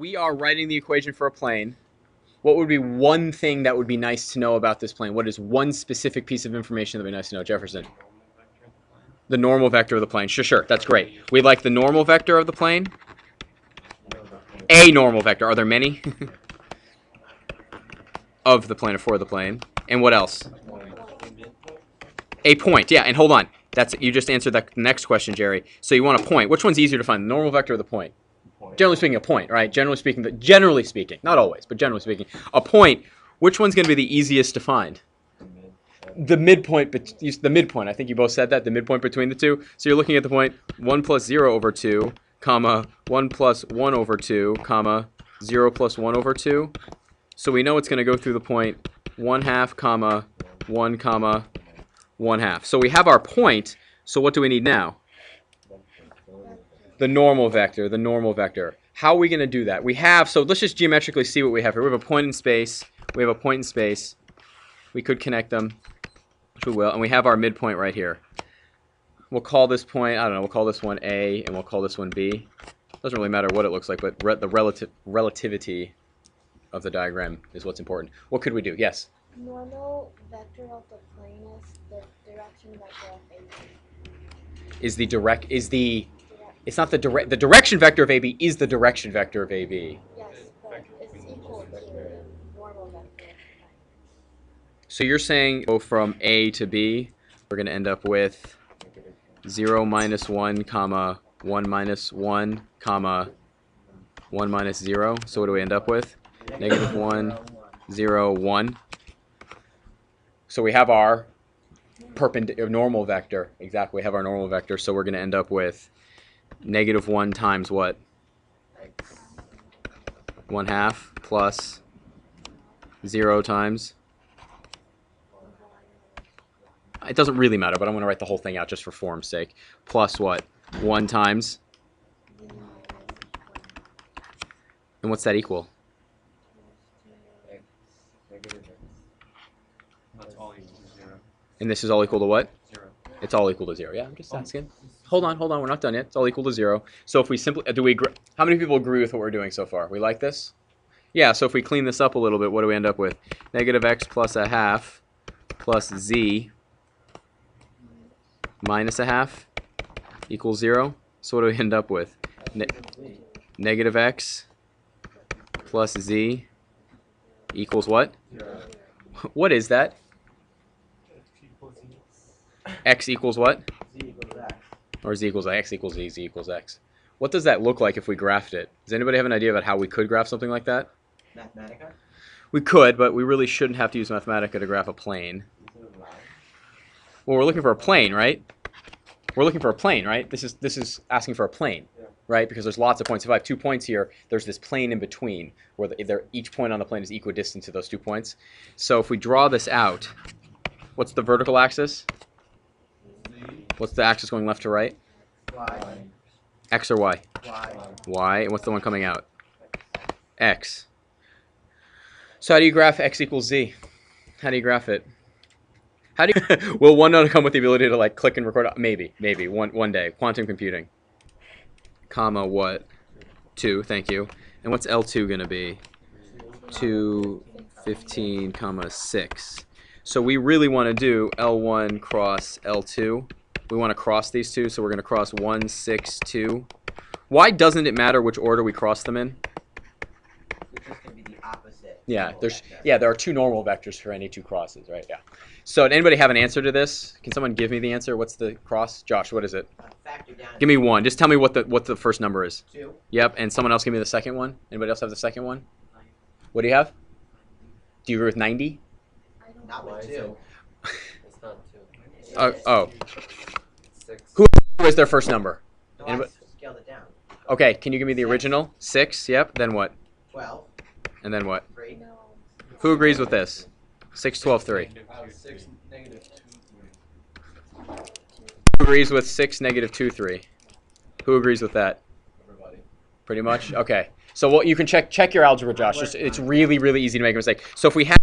we are writing the equation for a plane, what would be one thing that would be nice to know about this plane? What is one specific piece of information that would be nice to know, Jefferson? The normal vector of the plane. Sure, sure, that's great. We like the normal vector of the plane. A normal vector. Are there many? Of the plane or for the plane. And what else? A point. Yeah, and hold on. You just answered that next question, Jerry. So you want a point. Which one's easier to find, the normal vector or the point? Generally speaking, a point, right? Generally speaking, not always, but generally speaking, a point. Which one's going to be the easiest to find? The midpoint. The midpoint. I think you both said that. The midpoint between the two. So you're looking at the point 1 plus 0 over 2, comma 1 plus 1 over 2, comma 0 plus 1 over 2. So we know it's going to go through the point 1/2, comma 1, comma 1/2. So we have our point. So what do we need now? The normal vector, the normal vector. How are we going to do that? So let's just geometrically see what we have here. We have a point in space. We have a point in space. We could connect them, which we will. And we have our midpoint right here. We'll call this point, I don't know, we'll call this one A, and we'll call this one B. Doesn't really matter what it looks like, but the relativity of the diagram is what's important. What could we do? Yes? Normal vector of the plane is the direction vector of AB. It's not the direction vector of AB is the direction vector of AB. Yes, but it's equal to the normal vector of the plane. So you're saying go from A to B, we're going to end up with 0 minus 1, comma 1 minus 1, comma 1 minus 0. So what do we end up with? Negative 1, 0, 1. So we have our normal vector. Exactly, we have our normal vector. So we're going to end up with negative 1 times what? 1/2 plus 0 times. It doesn't really matter, but I'm going to write the whole thing out just for form's sake. Plus what? 1 times. And what's that equal? And this is all equal to what? 0. It's all equal to 0. Yeah, I'm just asking. Hold on. We're not done yet. It's all equal to 0. So if we simply, how many people agree with what we're doing so far? We like this? Yeah, so if we clean this up a little bit, what do we end up with? Negative x plus 1/2 plus z minus 1/2 equals 0. So what do we end up with? Negative x plus z equals what? 0. What is that? X equals what? Z equals x. Or z equals x equals z, z equals x. What does that look like if we graphed it? Does anybody have an idea about how we could graph something like that? Mathematica? We could, but we really shouldn't have to use Mathematica to graph a plane. Well, we're looking for a plane, right? We're looking for a plane, right? This is asking for a plane, right? Because there's lots of points. If I have 2 points here, there's this plane in between where each point on the plane is equidistant to those 2 points. So if we draw this out, what's the vertical axis? What's the axis going left to right? Y. X or Y? Y. Y. And what's the one coming out? X. So how do you graph x equals z? How do you graph it? How do you? Will one not come with the ability to like click and record? Maybe one day. Quantum computing. Comma what? 2. Thank you. And what's L2 gonna be? 215 comma 6. So we really want to do L1 cross L2. We want to cross these two, so we're going to cross 1, 6, 2. Why doesn't it matter which order we cross them in? It's just going to be the opposite. Yeah, there are 2 normal vectors for any 2 crosses, right? Yeah. So did anybody have an answer to this? Can someone give me the answer? What's the cross? Josh, what is it? Factor down. Give me one. Just tell me what the first number is. 2. Yep, and someone else give me the second one. Anybody else have the second one? What do you have? Do you agree with 90? Not with 2. It's not 2. Oh. 6. Who is their first number? No, Anybody? I scaled it down. Okay, can you give me the original? 6, yep. Then what? 12. And then what? 3. No. Who agrees with this? 6, 12, 3. 6, negative 2, 3. Who agrees with 6, negative 2, 3? Who agrees with that? Everybody. Pretty much? Okay. So what you can check your algebra, Josh. It's really, really easy to make a mistake. So if we have,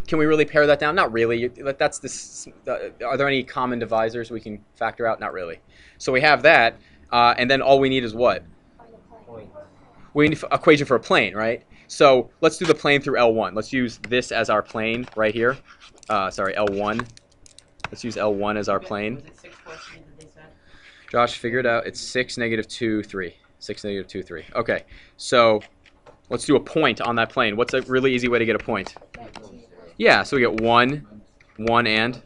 can we really pare that down? Not really. That's this. Are there any common divisors we can factor out? Not really. So we have that, and then all we need is what? Find a plane. Point. We need an equation for a plane, right? So let's do the plane through L1. Let's use this as our plane right here. Sorry, L1. Let's use L1 as our plane. Was it 6 plus 3 that they said? Josh, figure it out. It's 6, -2, 3. 6, -2, 3. Okay, so let's do a point on that plane. What's a really easy way to get a point? Yeah, so we get 1, 1, and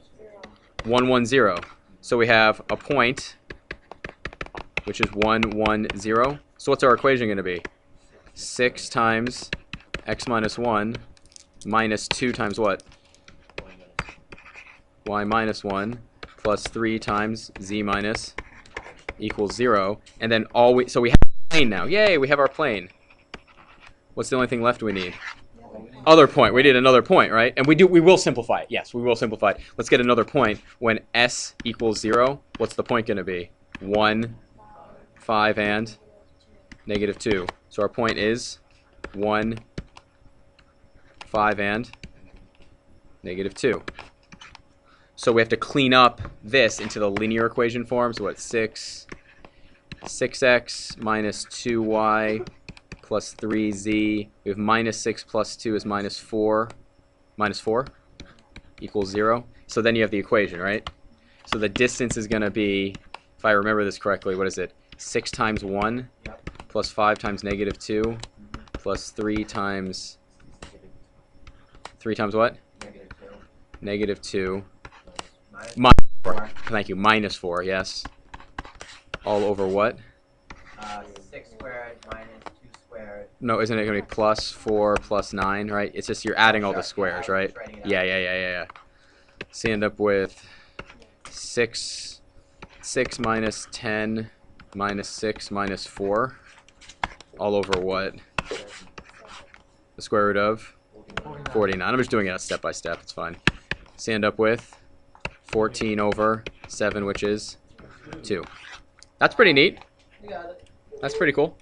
1, 1, 0. So we have a point, which is 1, 1, 0. So what's our equation going to be? 6 times x minus 1 minus 2 times what? Y minus 1 plus 3 times z minus equals 0. And then so we have a plane now. Yay, we have our plane. What's the only thing left we need? Other point. We need another point, right? And we will simplify it. Yes, we will simplify it. Let's get another point. When s equals 0, what's the point going to be? 1, 5, and -2. So our point is 1, 5, and -2. So we have to clean up this into the linear equation form. So what? 6x minus 2y plus 3z. We have -6 plus 2 is -4. -4 equals 0. So then you have the equation, right? So the distance is going to be, if I remember this correctly, what is it? 6 times 1 plus 5 times -2 plus 3 times what? -2. Minus 4. Thank you. -4, yes. All over what? 6 squared minus 2 squared. No, isn't it going to be plus 4 plus 9, right? It's just you're adding all the squares, right? Yeah. So you end up with 6 minus 10 minus 6 minus 4. All over what? The square root of 49. I'm just doing it step by step. It's fine. So you end up with 14 over 7, which is 2. That's pretty neat. You got it. That's pretty cool.